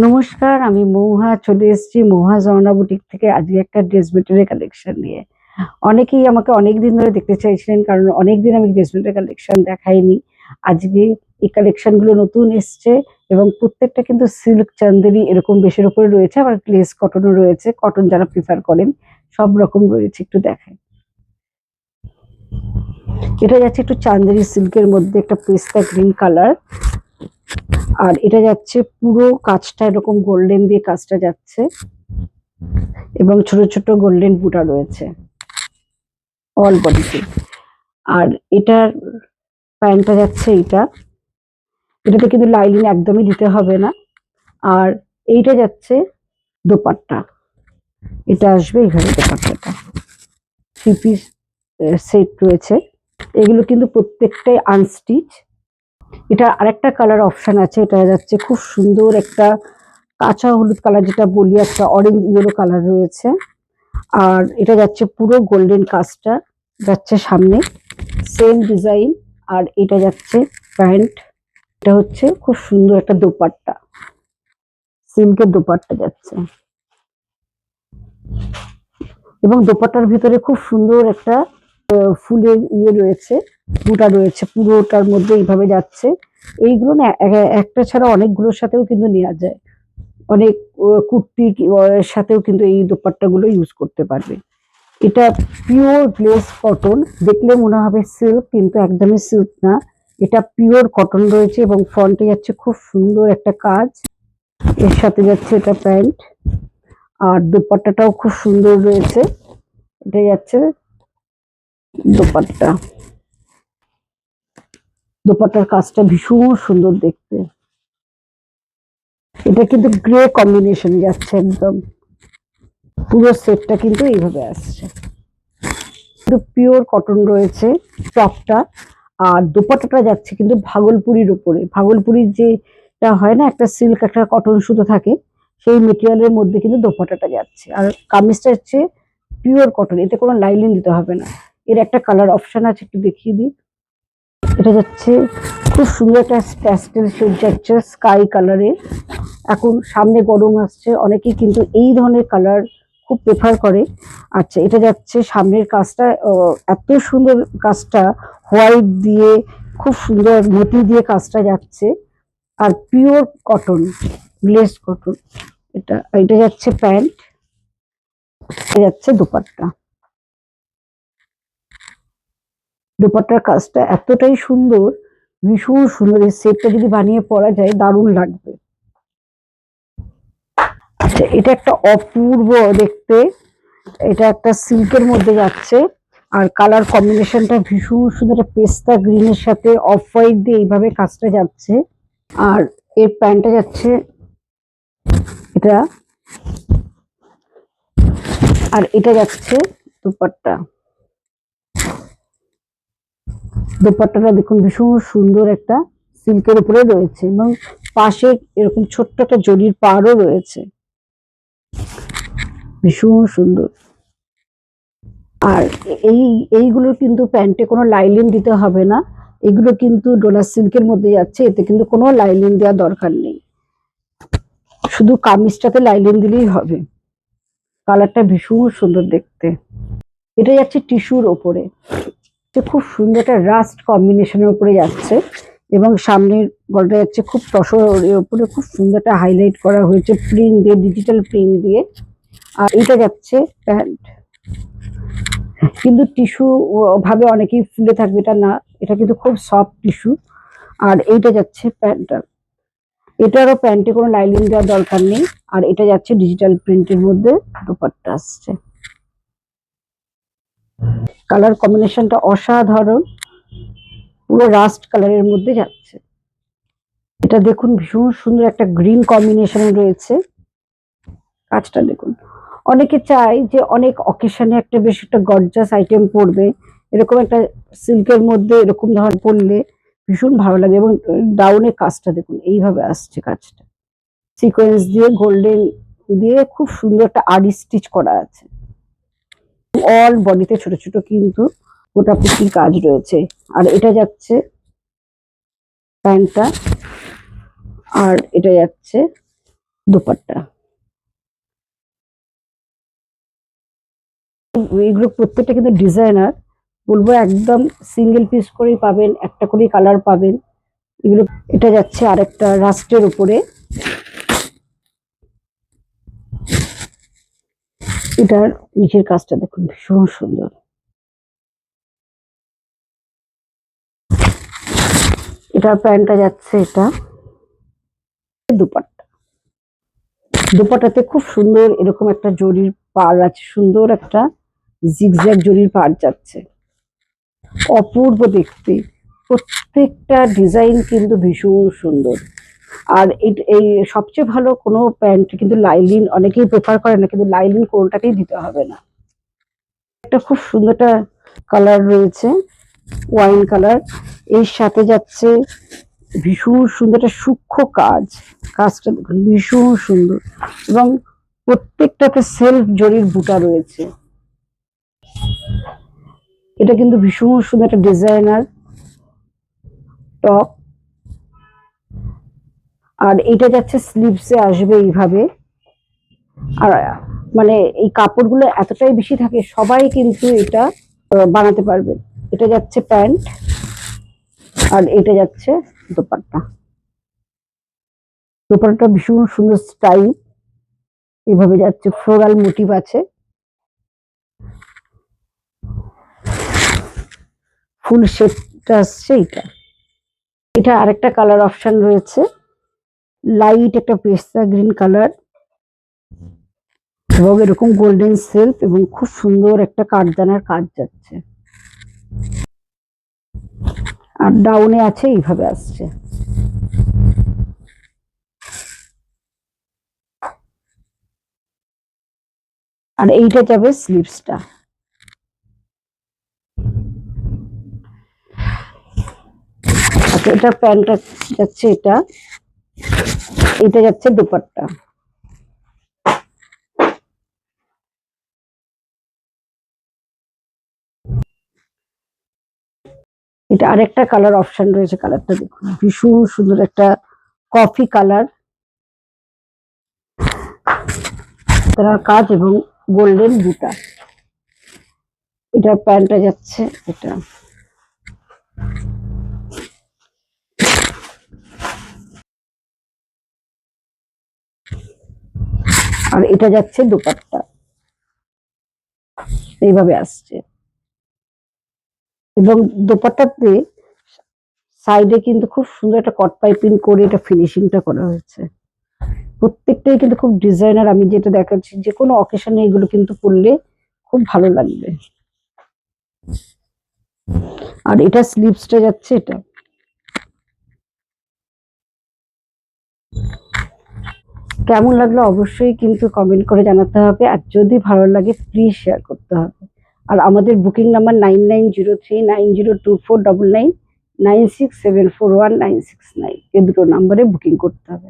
নমস্কার, আমি মৌহা চলে এসেছি মৌহা জর্না বুটিক থেকে আজকে একটা ড্রেস মেটেরিয়াল কালেকশন নিয়ে। অনেকেই আমাকে অনেকদিন ধরে দেখতে চাইছিলেন, কারণ অনেকদিন আমি ড্রেস মেটেরিয়াল কালেকশন দেখাইনি। আজকে এই কালেকশন গুলো নতুন এসছে এবং প্রত্যেকটা কিন্তু সিল্ক, চান্দেরি এরকম বেশের উপরে রয়েছে, আবার গ্লেস কটনও রয়েছে। কটন যারা প্রিফার করেন সব রকম রয়েছে, একটু দেখাই। এটা যাচ্ছে একটু চান্দেরি সিল্কের মধ্যে, একটা পেস্তা গ্রিন কালার। আর এটা যাচ্ছে পুরো কাজটা এরকম গোল্ডেন দিয়ে কাজটা যাচ্ছে এবং ছোট ছোট গোল্ডেন বুটা রয়েছে অল বডিতে। আর এটার প্যান্টটা যাচ্ছে এটাতে কিন্তু লাইনিং একদমই দিতে হবে না। আর এইটা যাচ্ছে দোপাট্টা, এটা আসবে এইভাবে দোপাট্টাটা। থ্রি পিস সেট রয়েছে, এগুলো কিন্তু প্রত্যেকটাই আনস্টিচ। এটা আরেকটা কালার অপশন আছে, এটা যাচ্ছে খুব সুন্দর একটা কাঁচা হলুদ কালার, যেটা বলি একটা অরেঞ্জ ইয়েলো কালার রয়েছে। আর এটা যাচ্ছে পুরো গোল্ডেন কাজটা যাচ্ছে সামনে, সেম ডিজাইন। আর এটা যাচ্ছে প্যান্ট, এটা হচ্ছে খুব সুন্দর একটা দোপাট্টা, সিল্কের দোপাট্টা যাচ্ছে। এবং দোপাট্টার ভিতরে খুব সুন্দর একটা ফুলের ইয়ে রয়েছে, বুটা রয়েছে, পুরোটার মধ্যে এইভাবে যাচ্ছে। এইগুলো না একটা ছাড়া অনেকগুলোর সাথেও কিন্তু নেওয়া যায়, অনেক কুর্তির সাথেও কিন্তু এই দোপাট্টা গুলো ইউজ করতে পারবে। এটা পিওর গ্লেস কটন, দেখলে মনে হবে সিল্ক, কিন্তু একদমই সিল্ক না, এটা পিওর কটন রয়েছে। এবং ফ্রন্টে যাচ্ছে খুব সুন্দর একটা কাজ, এর সাথে যাচ্ছে এটা প্যান্ট। আর দোপাট্টাটাও খুব সুন্দর রয়েছে, এটা যাচ্ছে দোপাট্টা। দোপাট্টার কাজটা ভীষণ সুন্দর দেখতে। এটা কিন্তু গ্রে কম্বিনেশন যাচ্ছে একদম, পুরো সেটটা কিন্তু এইভাবে আসছে। পিওর কটন রয়েছে টপটা। আর দোপাট্টাটা যাচ্ছে কিন্তু ভাগলপুরির উপরে, ভাগলপুরির যেটা হয় না, একটা সিল্ক একটা কটন সুতো থাকে, সেই মেটেরিয়ালের মধ্যে কিন্তু দোপাট্টাটা যাচ্ছে। আর কামিজটা হচ্ছে পিওর কটন, এতে কোনো লাইলিন দিতে হবে না। এর একটা কালার অপশন আছে, একটু দেখিয়ে দিই। এটা যাচ্ছে খুব সুন্দর একটা প্যাস্টেল শেড যাচ্ছে স্কাই কালারের। এখন সামনে গরম আসছে, অনেকেই কিন্তু এই ধরনের কালার খুব প্রেফার করে। আচ্ছা, এটা যাচ্ছে সামনের কাজটা, এত সুন্দর কাজটা, হোয়াইট দিয়ে খুব সুন্দর মতি দিয়ে কাজটা যাচ্ছে। আর পিওর কটন, গ্লেস কটন। এটা যাচ্ছে প্যান্ট, এটা যাচ্ছে দোপাট্টা। দোপাট্টার কাজটা এতটাই সুন্দর, ভীষণ সুন্দর। এই সেটটা যদি বানিয়ে পরা যায় দারুণ লাগবে। আচ্ছা, এটা একটা অপূর্ব দেখতে, এটা একটা সিল্কের মধ্যে যাচ্ছে। আর কালার কম্বিনেশনটা ভীষণ সুন্দর, পেস্তা গ্রিনের সাথে অফ হোয়াইট দিয়ে এইভাবে কাজটা যাচ্ছে। আর এর প্যান্টটা যাচ্ছে এটা, আর এটা যাচ্ছে দোপাট্টা। দোপাট্টাটা দেখুন ভীষণ সুন্দর একটা সিল্কের উপরে রয়েছে, এবং পাশে এরকম ছোট্ট একটা জরির পাড়ও রয়েছে, ভীষণ সুন্দর। আর এইগুলো কিন্তু প্যান্টে কোনো লাইলিন দিতে হবে না, এগুলো কিন্তু ডোলা সিল্কের মধ্যে যাচ্ছে, এতে কিন্তু কোনো লাইলিন দেওয়ার দরকার নেই, শুধু কামিজটাতে লাইলিন দিলেই হবে। কালারটা ভীষণ সুন্দর দেখতে। এটা যাচ্ছে টিস্যুর ওপরে, খুব সুন্দর একটা রাস্ট কম্বিনেশনের উপরে যাচ্ছে। এবং সামনের গলটা যাচ্ছে খুব তসরের উপরে, খুব সুন্দর একটা হাইলাইট করা হয়েছে প্রিন্ট দিয়ে, ডিজিটাল প্রিন্ট দিয়ে। আর এটা যাচ্ছে প্যান্ট, কিন্তু টিস্যু ভাবে অনেকেই ফুলে থাকবে, এটা না, এটা কিন্তু খুব সফট টিস্যু। আর এইটা যাচ্ছে প্যান্টটা, এটারও প্যান্টে কোনো লাইলিং দেওয়ার দরকার নেই। আর এটা যাচ্ছে ডিজিটাল প্রিন্টের মধ্যে, দোপাট্টা আসছে। কালার কম্বিনেশনটা অসাধারণ, পুরো রাস্ট কালারের মধ্যে যাচ্ছে। এটা দেখুন ভীষণ সুন্দর একটা গ্রিন কম্বিনেশনে রয়েছে, কাজটা দেখুন। অনেকে চায় যে অনেক অকেশনে একটা বেশ একটা গর্জাস আইটেম পরবে, এরকম একটা সিল্কের মধ্যে এরকম ধরনের পরলে ভীষণ ভালো লাগে। এবং ডাউনে কাজটা দেখুন এইভাবে আসছে, কাজটা সিকোয়েন্স দিয়ে গোল্ডেন দিয়ে খুব সুন্দর একটা আড়ি স্টিচ করা আছে। অল বডিতে ছোট ছোট কিন্তু গোটাপুটির কাজ রয়েছে। আর এটা যাচ্ছে প্যান্টটা, আর এটা যাচ্ছে দোপাট্টা। এইগুলো প্রত্যেকটা কিন্তু ডিজাইনার, বলবো একদম সিঙ্গেল পিস করেই পাবেন, একটা করেই কালার পাবেন এগুলো। এটা যাচ্ছে আরেকটা রাস্টের উপরে, এটার নিচের কাজটা দেখুন ভীষণ সুন্দর। এটার প্যান্টটা যাচ্ছে এটা দুপাট্টা। দুপাট্টাতে খুব সুন্দর এরকম একটা জরির পাড় আছে, সুন্দর একটা জিগজ্যাগ জরির পাড় যাচ্ছে, অপূর্ব দেখতে। প্রত্যেকটা ডিজাইন কিন্তু ভীষণ সুন্দর। আর এই সবচেয়ে ভালো কোনো প্যান্ট কিন্তু লাইলিন অনেকেই প্রেফার করে না, কিন্তু লাইলিন কোনটাকেই দিতে হবে না। একটা খুব সুন্দর একটা কালার রয়েছে, ওয়াইন কালার, এর সাথে যাচ্ছে ভীষণ সুন্দর একটা সূক্ষ্ম কাজ। কাজটা দেখুন ভীষণ সুন্দর, এবং প্রত্যেকটাতে সেলফ জরির বুটা রয়েছে। এটা কিন্তু ভীষণ সুন্দর একটা ডিজাইনার টপ। আর এটা যাচ্ছে স্লিভসে আসবে এইভাবে। আর মানে এই কাপড়গুলো এতটাই বেশি থাকে, সবাই কিন্তু এটা বানাতে পারবে। এটা যাচ্ছে প্যান্ট, আর এটা যাচ্ছে দোপাট্টা। দোপাট্টা ভীষণ সুন্দর স্টাইল, এভাবে যাচ্ছে, ফ্লোরাল মোটিভ আছে, ফুল শেপটা আসছে। এটা আরেকটা কালার অপশন রয়েছে, লাইট একটা পেস্তা গ্রিন কালার, এবং এরকম গোল্ডেন সেলফ, এবং খুব সুন্দর একটা কাঠদানার কাজ যাচ্ছে। আর ডাউনে আছে এইভাবে আসছে। আর এইটা যাবে স্লিভসটা। আচ্ছা, এটা প্যান্টটা যাচ্ছে, এটা যাচ্ছে দুপাট্টা। এটা আরেকটা কালার অপশন রয়েছে, কালারটা দেখুন ভীষণ সুন্দর একটা কফি কালার, তার কাজ এবং গোল্ডেন বুটা। এটার প্যান্টটা যাচ্ছে এটা। আর এটা যাচ্ছে দুপাট্টা, এইভাবে আসছে। এবং দোপাট্টাতে সাইডে কিন্তু খুব সুন্দর একটা কট পাইপিং করে এটা ফিনিশিংটা করা হয়েছে। প্রত্যেকটাই কিন্তু খুব ডিজাইনার। আমি যেটা দেখাচ্ছি, যে কোনো অকেশনে এগুলো কিন্তু পরলে খুব ভালো লাগবে। আর এটা স্লিভসটা যাচ্ছে এটা। কেমন লাগলো অবশ্যই কিন্তু কমেন্ট করে জানাতে হবে, আর যদি ভালো লাগে প্লিজ শেয়ার করতে হবে। আর আমাদের বুকিং নাম্বার 9903902499, 96741969, এই দুটো নাম্বারে বুকিং করতে হবে।